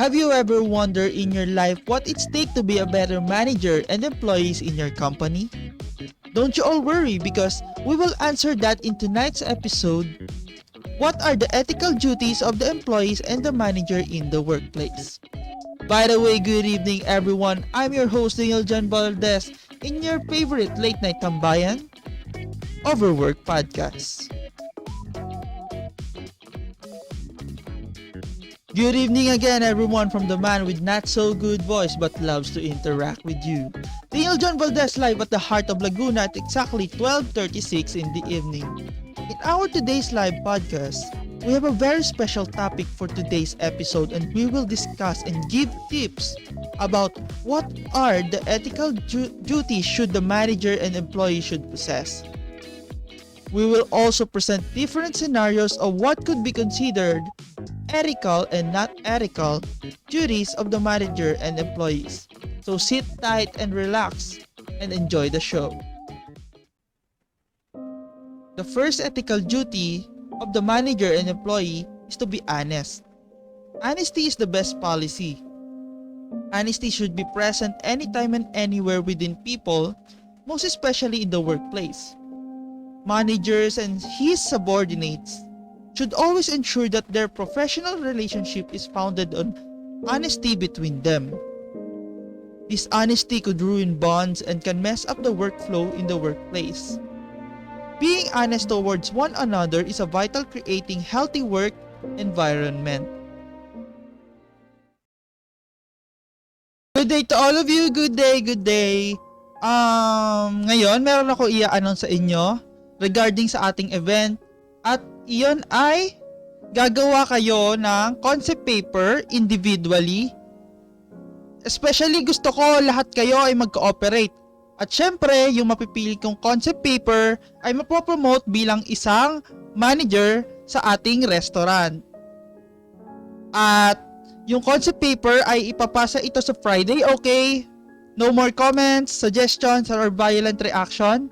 Have you ever wondered in your life what it's take to be a better manager and employees in your company? Don't you all worry because we will answer that in tonight's episode. What are the ethical duties of the employees and the manager in the workplace? By the way, good evening everyone. I'm your host Johnnyjanceltv Valdez in your favorite late night tambayan, Overwork Podcast. Good evening again everyone from the man with not so good voice but loves to interact with you. Johnnyjanceltv Valdez live at the heart of Laguna at exactly 12:36 in the evening. In our today's live podcast, we have a very special topic for today's episode and we will discuss and give tips about what are the ethical duties should the manager and employee should possess. We will also present different scenarios of what could be considered ethical and not ethical duties of the manager and employees. So sit tight and relax and enjoy the show. The first ethical duty of the manager and employee is to be honest. Honesty is the best policy. Honesty should be present anytime and anywhere within people, most especially in the workplace. Managers and his subordinates should always ensure that their professional relationship is founded on honesty between them. Dishonesty could ruin bonds and can mess up the workflow in the workplace. Being honest towards one another is a vital creating healthy work environment. Good day to all of you. Good day, good day. Ngayon meron ako i-announce sa inyo regarding sa ating event at iyon ay gagawa kayo ng concept paper individually. Especially gusto ko lahat kayo ay mag-cooperate. At syempre, yung mapipili kong concept paper ay mapopromote bilang isang manager sa ating restaurant. At yung concept paper ay ipapasa ito sa Friday, okay? No more comments, suggestions, or violent reaction.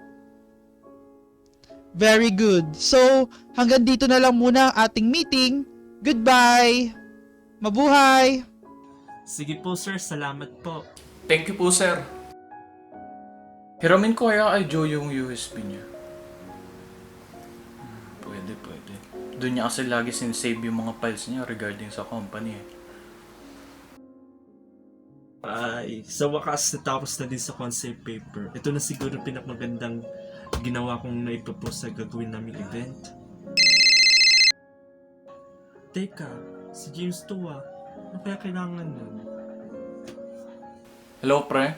Very good. So, hanggang dito na lang muna ang ating meeting. Goodbye! Mabuhay! Sige po sir, salamat po. Thank you po sir. Hiramin ko kaya kay Joe yung USB niya. Pwede. Doon niya kasi lagi sinsave yung mga files niya regarding sa company eh. Ay, sa wakas natapos na din sa concept paper. Ito na siguro pinakamagandang ginawa kong naipopost sa gagawin naming event. Teka, si James to ano kaya kailangan nun? Hello pre?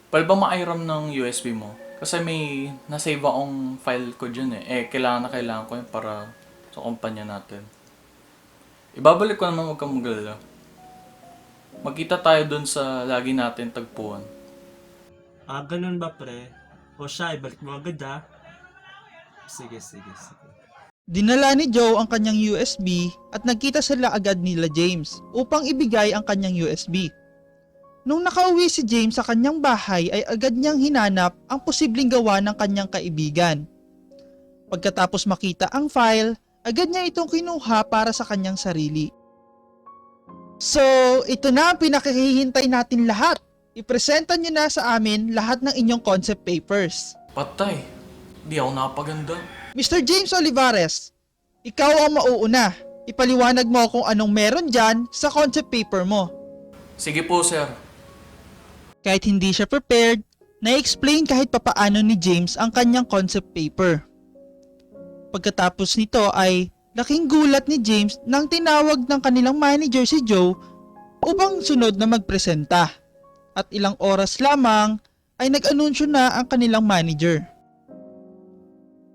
Pwede ba ma-iram ng USB mo? Kasi may nasave akong file ko dyan eh. Kailangan ko yun para sa kumpanya natin. Ibabalik ko naman, huwag kang magalala. Magkita tayo dun sa lagi natin tagpuan. Ganun ba pre? O siya, ibalik mo agad Sige. Dinala ni Joe ang kanyang USB at nagkita sila agad nila James upang ibigay ang kanyang USB. Nung nakauwi si James sa kanyang bahay ay agad niyang hinanap ang posibleng gawa ng kanyang kaibigan. Pagkatapos makita ang file, agad niya itong kinuha para sa kanyang sarili. So, ito na ang pinakahihintay natin lahat. Ipresenta nyo na sa amin lahat ng inyong concept papers. Patay, di ako napaganda. Mr. James Olivares, ikaw ang mauuna. Ipaliwanag mo kung anong meron dyan sa concept paper mo. Sige po sir. Kahit hindi siya prepared, na-explain kahit papaano ni James ang kanyang concept paper. Pagkatapos nito ay laking gulat ni James nang tinawag ng kanilang manager si Joe upang sunod na magpresenta. At ilang oras lamang ay nag-anunsyo na ang kanilang manager.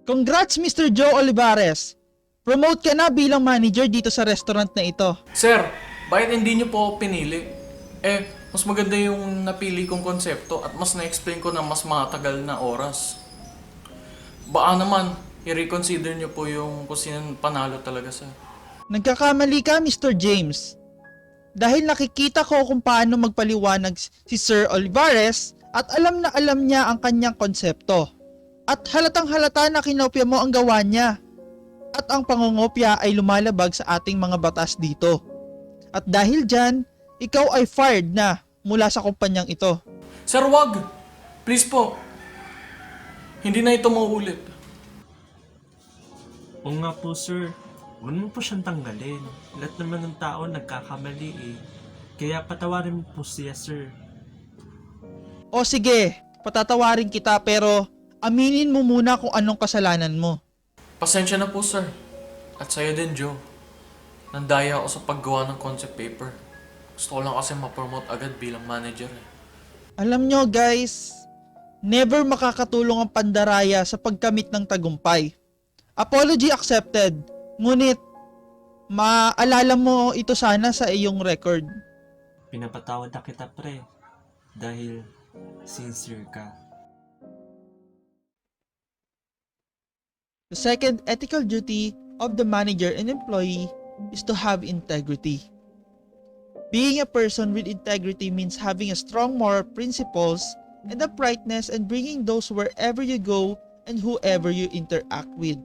Congrats Mr. Joe Olivares! Promote ka na bilang manager dito sa restaurant na ito. Sir, bakit hindi niyo po ako pinili? Mas maganda yung napili kong konsepto at mas na-explain ko na mas matagal na oras. Baka naman, i-reconsider niyo po yung kung sino panalo talaga sir. Nagkakamali ka Mr. James. Dahil nakikita ko kung paano magpaliwanag si Sir Olivares at alam na alam niya ang kanyang konsepto. At halatang halata na kinopya mo ang gawa niya. At ang pangungopya ay lumalabag sa ating mga batas dito. At dahil dyan, ikaw ay fired na mula sa kumpanyang ito. Sir, wag! Please po. Hindi na ito mauulit. O nga po sir, huwag mo po siyang tanggalin. Lahat naman ng tao nagkakamali eh. Kaya patawarin mo po siya sir. O sige, patatawarin kita pero aminin mo muna kung anong kasalanan mo. Pasensya na po, sir. At sa'yo din, Joe. Nandaya ako sa paggawa ng concept paper. Gusto ko lang kasi ma-promote agad bilang manager. Alam nyo guys, never makakatulong ang pandaraya sa pagkamit ng tagumpay. Apology accepted, ngunit maalala mo ito sana sa iyong record. Pinapatawad na kita pre. Dahil sincere ka. The second ethical duty of the manager and employee is to have integrity. Being a person with integrity means having a strong moral principles and uprightness and bringing those wherever you go and whoever you interact with.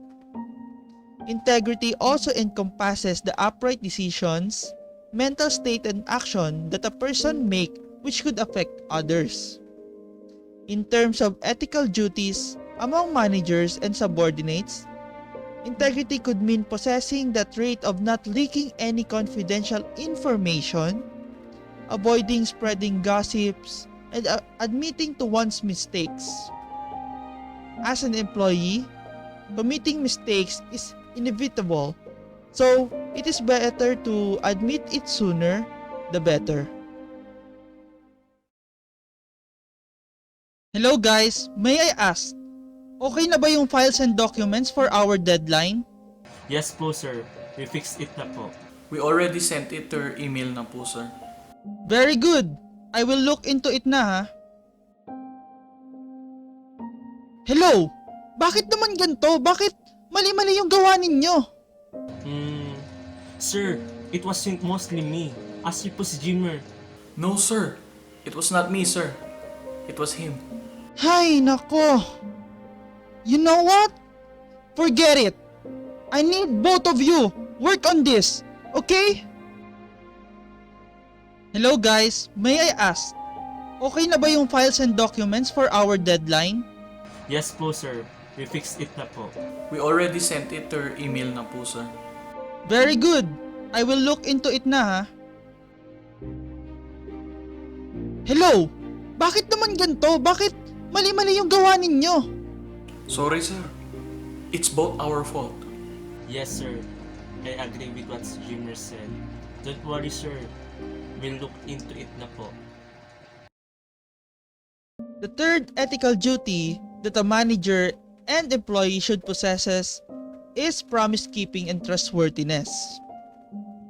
Integrity also encompasses the upright decisions, mental state and action that a person make which could affect others. In terms of ethical duties among managers and subordinates, integrity could mean possessing the trait of not leaking any confidential information, avoiding spreading gossips, and admitting to one's mistakes. As an employee, committing mistakes is inevitable, so it is better to admit it sooner, the better. Hello guys, may I ask, okay na ba yung files and documents for our deadline? Yes po sir, we fixed it na po. We already sent it to your email na po, sir. Very good. I will look into it na ha. Hello? Bakit naman ganito? Bakit mali-mali yung gawa ninyo? Sir, it wasn't mostly me. Asi po si Jimmer. No, sir. It was not me, sir. It was him. Hay nako. You know what? Forget it. I need both of you. Work on this. Okay? Hello guys, may I ask, okay na ba yung files and documents for our deadline? Yes po sir, we fixed it na po. We already sent it to your email na po, sir. Very good. I will look into it na ha. Hello? Bakit naman ganito? Bakit mali-mali yung gawa ninyo? Sorry, sir. It's both our fault. Yes sir, I agree with what Jimmer said. Don't worry sir, we'll look into it na po. The third ethical duty that a manager and employee should possess is promise keeping and trustworthiness.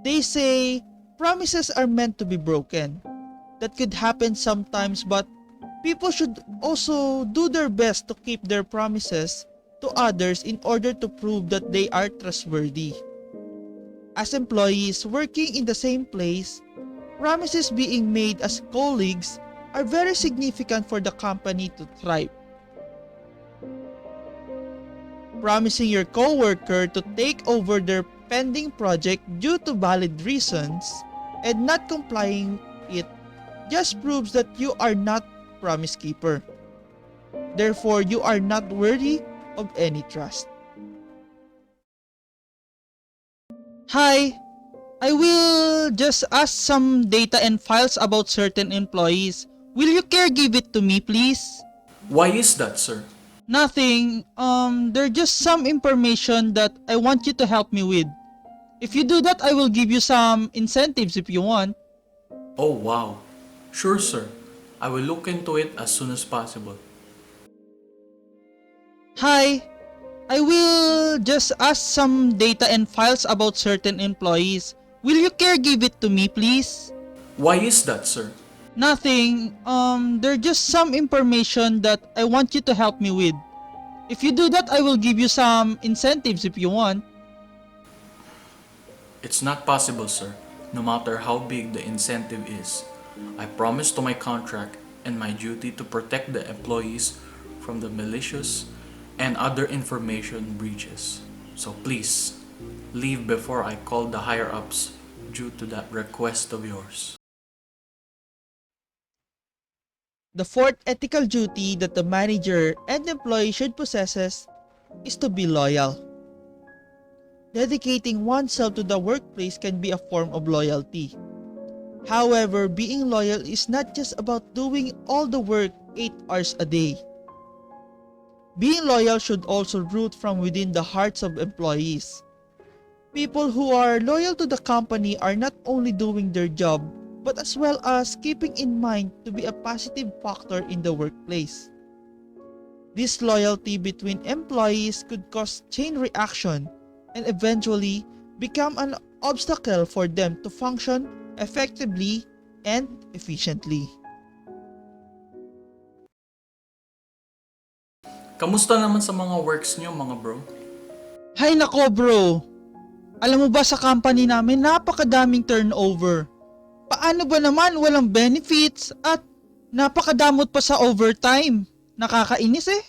They say promises are meant to be broken. That could happen sometimes, but people should also do their best to keep their promises to others in order to prove that they are trustworthy. As employees working in the same place, promises being made as colleagues are very significant for the company to thrive. Promising your coworker to take over their pending project due to valid reasons and not complying it just proves that you are not promise keeper. Therefore, you are not worthy of any trust. Hi, I will just ask some data and files about certain employees. Will you care give it to me, please? Why is that, sir? Nothing. There's just some information that I want you to help me with. If you do that, I will give you some incentives if you want. Oh, wow. Sure, sir. I will look into it as soon as possible. Hi, I will just ask some data and files about certain employees. Will you care give it to me, please? Why is that, sir? Nothing. There's just some information that I want you to help me with. If you do that, I will give you some incentives if you want. It's not possible, sir. No matter how big the incentive is. I promise to my contract and my duty to protect the employees from the malicious and other information breaches. So please, leave before I call the higher-ups, due to that request of yours. The fourth ethical duty that the manager and employee should possess is to be loyal. Dedicating oneself to the workplace can be a form of loyalty. However, being loyal is not just about doing all the work 8 hours a day. Being loyal should also root from within the hearts of employees. People who are loyal to the company are not only doing their job, but as well as keeping in mind to be a positive factor in the workplace. This loyalty between employees could cause chain reaction and eventually become an obstacle for them to function effectively and efficiently. Kamusta naman sa mga works nyo, mga bro? Hay nako bro! Alam mo ba sa company namin napakadaming turnover. Paano ba naman walang benefits at napakadamot pa sa overtime? Nakakainis eh.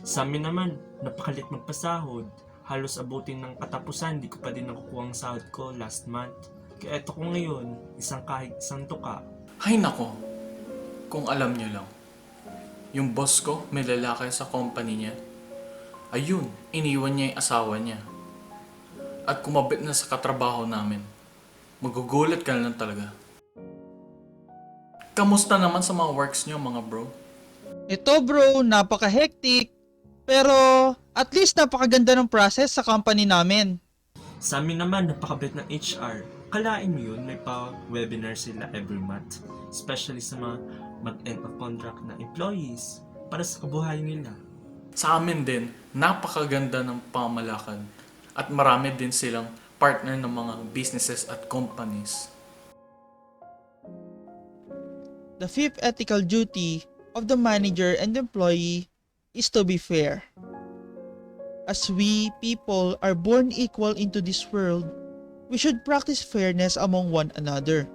Sa amin naman, napakalit magpasahod. Halos abutin ng katapusan, di ko pa din nakukuha ang sahod ko last month. Kaya eto ko ngayon, isang kahig isang tuka. Hay nako, kung alam nyo lang. Yung boss ko, may lalaki sa company niya. Ayun, iniwan niya yung asawa niya. At kumabit na sa katrabaho namin. Magugulat ka na lang talaga. Kamusta naman sa mga works nyo, mga bro? Ito bro, napaka-hectic. Pero at least napakaganda ng process sa company namin. Sa amin naman, napakabait ng HR. Kalain mo yun, may pa-webinar sila every month. Especially sa mga mag-end of contract na employees para sa kabuhayan nila. Sa amin din, napakaganda ng pamalakad. At marami din silang partner ng mga businesses at companies. The fifth ethical duty of the manager and employee is to be fair. As we people are born equal into this world, we should practice fairness among one another.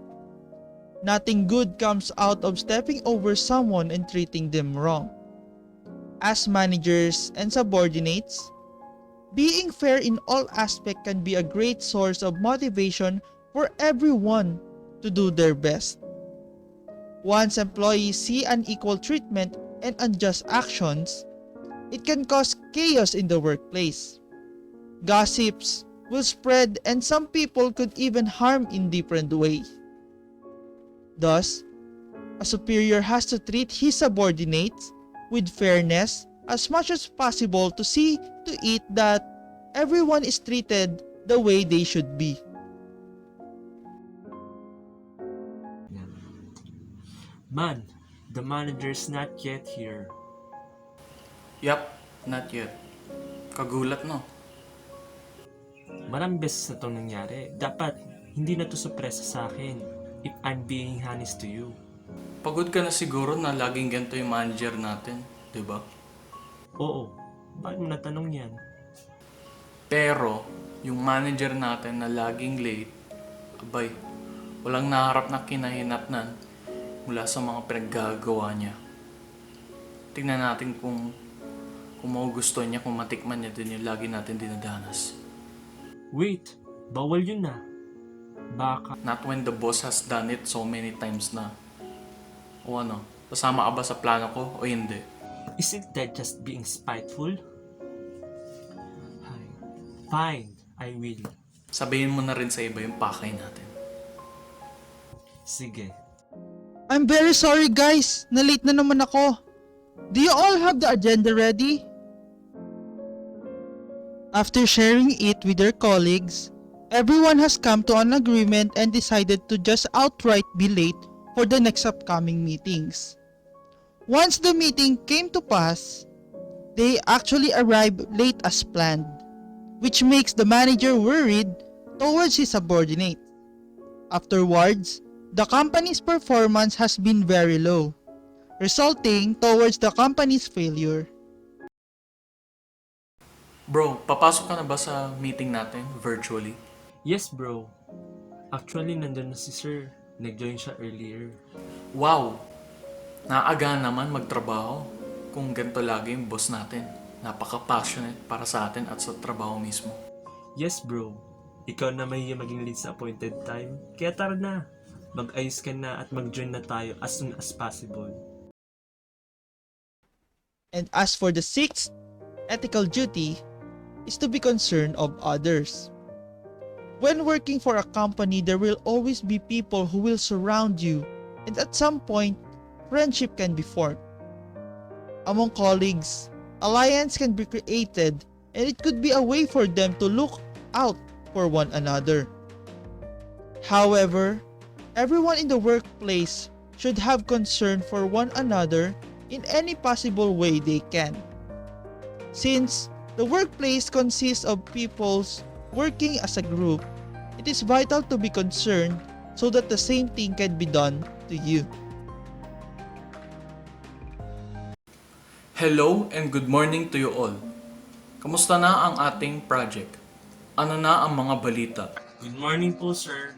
Nothing good comes out of stepping over someone and treating them wrong. As managers and subordinates, being fair in all aspects can be a great source of motivation for everyone to do their best. Once employees see unequal treatment and unjust actions, it can cause chaos in the workplace. Gossips will spread and some people could even harm in different ways. Thus, a superior has to treat his subordinates with fairness as much as possible to see to it that everyone is treated the way they should be. Man, the manager's not yet here. Yup, not yet. Kagulat no? Maraming beses na itong nangyari. Dapat, hindi na to sorpresa sa akin. If I'm being honest to you. Pagod ka na siguro na laging ganito yung manager natin, di ba? Oo, bakit mo natanong yan? Pero, yung manager natin na laging late, abay, walang naharap na kinahinatnan mula sa mga pinaggagawa niya. Tingnan natin kung magugustuhan niya, kung matikman niya din yung lagi natin dinadanas. Wait, bawal yun na. Baka. Not when the boss has done it so many times na. O ano, kasama ka ba sa plano ko o hindi? Isn't that just being spiteful? Fine, I will. Sabihin mo na rin sa iba yung pakay natin. Sige. I'm very sorry guys, na-late na naman ako. Do you all have the agenda ready? After sharing it with their colleagues, everyone has come to an agreement and decided to just outright be late for the next upcoming meetings. Once the meeting came to pass, they actually arrived late as planned, which makes the manager worried towards his subordinate. Afterwards, the company's performance has been very low, resulting towards the company's failure. Bro, papasok ka na ba sa meeting natin virtually? Yes bro. Actually, nandun na si sir. Nag-join siya earlier. Wow! Naaga naman magtrabaho kung ganito lagi yung boss natin. Napaka-passionate para sa atin at sa trabaho mismo. Yes bro. Ikaw na may maging lead sa appointed time. Kaya tara na, mag-ayos ka na at mag-join na tayo as soon as possible. And as for the sixth ethical duty is to be concerned of others. When working for a company, there will always be people who will surround you, and at some point, friendship can be formed. Among colleagues, alliance can be created, and it could be a way for them to look out for one another. However, everyone in the workplace should have concern for one another in any possible way they can. Since the workplace consists of peoples working as a group, it is vital to be concerned so that the same thing can be done to you. Hello and good morning to you all. Kamusta na ang ating project? Ano na ang mga balita? Good morning po, sir.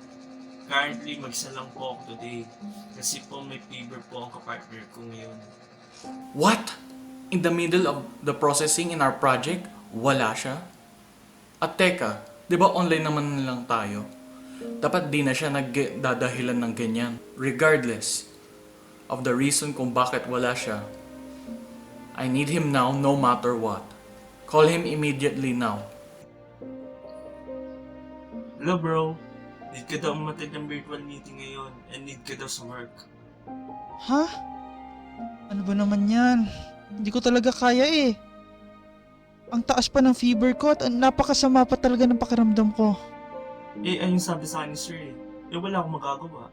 Currently, mag-isa lang po ako today. Kasi po may fever po ang kapartner ko ngayon. What? In the middle of the processing in our project, wala siya? At teka, di ba online naman lang tayo? Dapat di na siya nagdadahilan ng ganyan. Regardless of the reason kung bakit wala siya, I need him now no matter what. Call him immediately now. Hello, bro. Need ka daw umatid ng virtual meeting ngayon and need ka daw sa work. Ha? Ano ba naman yan? Hindi ko talaga kaya eh. Ang taas pa ng fever ko at napakasama pa talaga ng pakiramdam ko. Eh, ayun sabi sa akin ni sir eh. Eh, wala akong magagawa.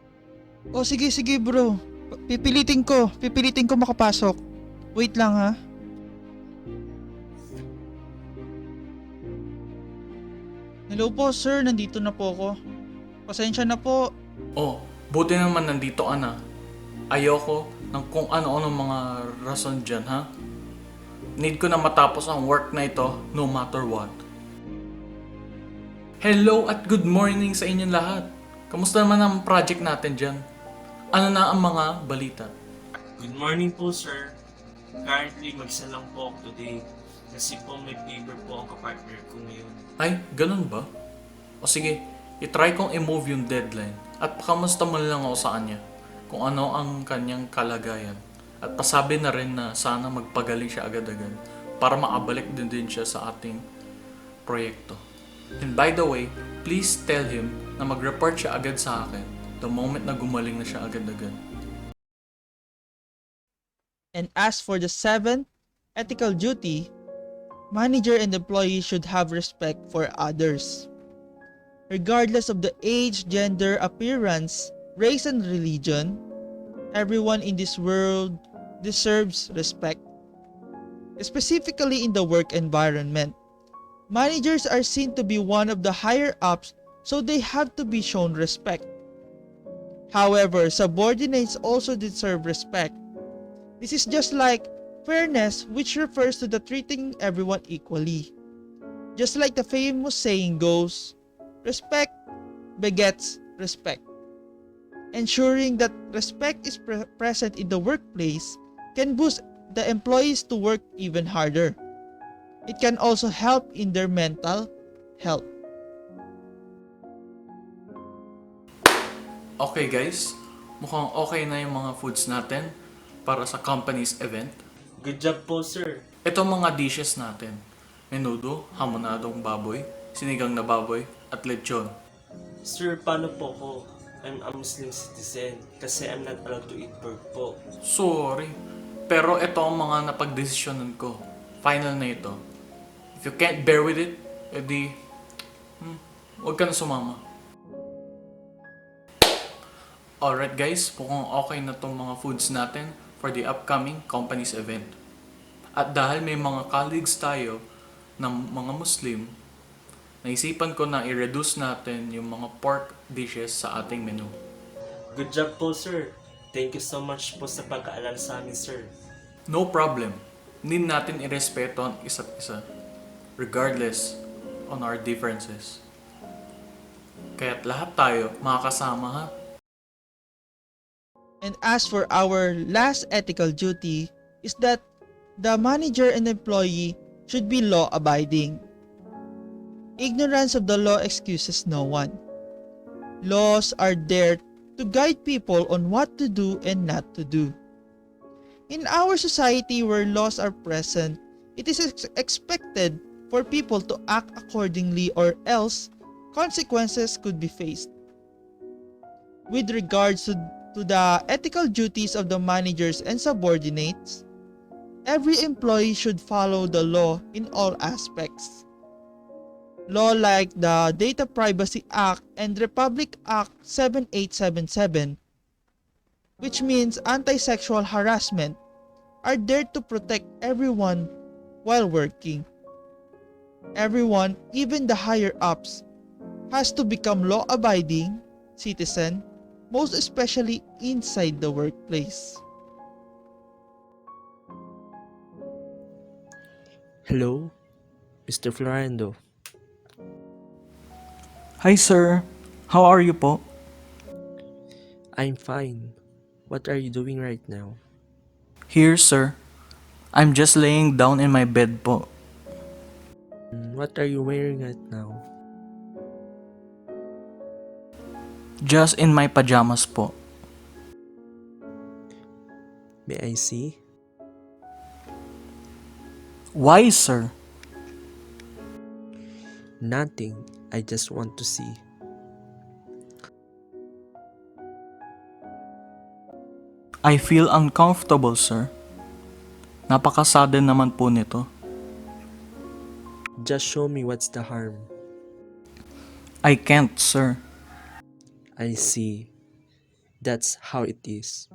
O sige bro. Pipilitin ko makapasok. Wait lang ha. Hello po sir, nandito na po ako. Pasensya na po. Oh, buti naman nandito ka na. Ayoko ng kung ano-ano mga rason dyan, ha? Need ko na matapos ang work na ito no matter what. Hello at good morning sa inyong lahat. Kamusta naman ang project natin dyan? Ano na ang mga balita? Good morning po, sir. Currently, mag-isa lang po ako today. Kasi po may fever po ang kapartner ko ngayon. Ay, ganun ba? O sige, itry kong i-move yung deadline at pakamusta mo lang ako sa kanya kung ano ang kanyang kalagayan. At pasabi na rin na sana magpagaling siya agad-agad para makabalik din siya sa ating proyekto. And by the way, please tell him na mag-report siya agad sa akin the moment na gumaling na siya agad-agad. And as for the seventh ethical duty, manager and employee should have respect for others. Regardless of the age, gender, appearance, race, and religion, everyone in this world deserves respect. Specifically in the work environment, managers are seen to be one of the higher ups, so they have to be shown respect. However, subordinates also deserve respect. This is just like fairness, which refers to the treating everyone equally. Just like the famous saying goes, respect begets respect. Ensuring that respect is present in the workplace can boost the employees to work even harder. It can also help in their mental health. Okay guys, mukhang okay na yung mga foods natin para sa company's event. Good job po, sir. Ito mga dishes natin. Menudo, hamonadong baboy, sinigang na baboy, at lechon. Sir, paano po ako? I'm a Muslim citizen kasi I'm not allowed to eat pork po. Sorry, pero ito ang mga napagdesisyonan ko. Final na ito. If you can't bear with it, edi, huwag ka na sumama. Alright guys, mukhang okay na tong mga foods natin for the upcoming company's event. At dahil may mga colleagues tayo ng mga Muslim, naisipan ko na i-reduce natin yung mga pork dishes sa ating menu. Good job po, sir. Thank you so much po sa pagkaalala sa amin, sir. No problem. Need natin irespeto ang isa't isa, regardless on our differences. Kaya't lahat tayo makakasama ha. And as for our last ethical duty is that the manager and employee should be law-abiding. Ignorance of the law excuses no one. Laws are there to guide people on what to do and not to do. In our society where laws are present, it is expected for people to act accordingly or else consequences could be faced. With regards to the ethical duties of the managers and subordinates, every employee should follow the law in all aspects. Law like the Data Privacy Act and Republic Act 7877, which means anti-sexual harassment, are there to protect everyone while working. Everyone, even the higher-ups, has to become law-abiding citizen, most especially inside the workplace. Hello, Mr. Florendo. Hi sir, how are you po? I'm fine. What are you doing right now? Here sir, I'm just laying down in my bed po. What are you wearing right now? Just in my pajamas po. May I see? Why sir? Nothing. I just want to see. I feel uncomfortable sir. Napaka-sudden naman po nito. Just show me what's the harm. I can't sir. I see. That's how it is.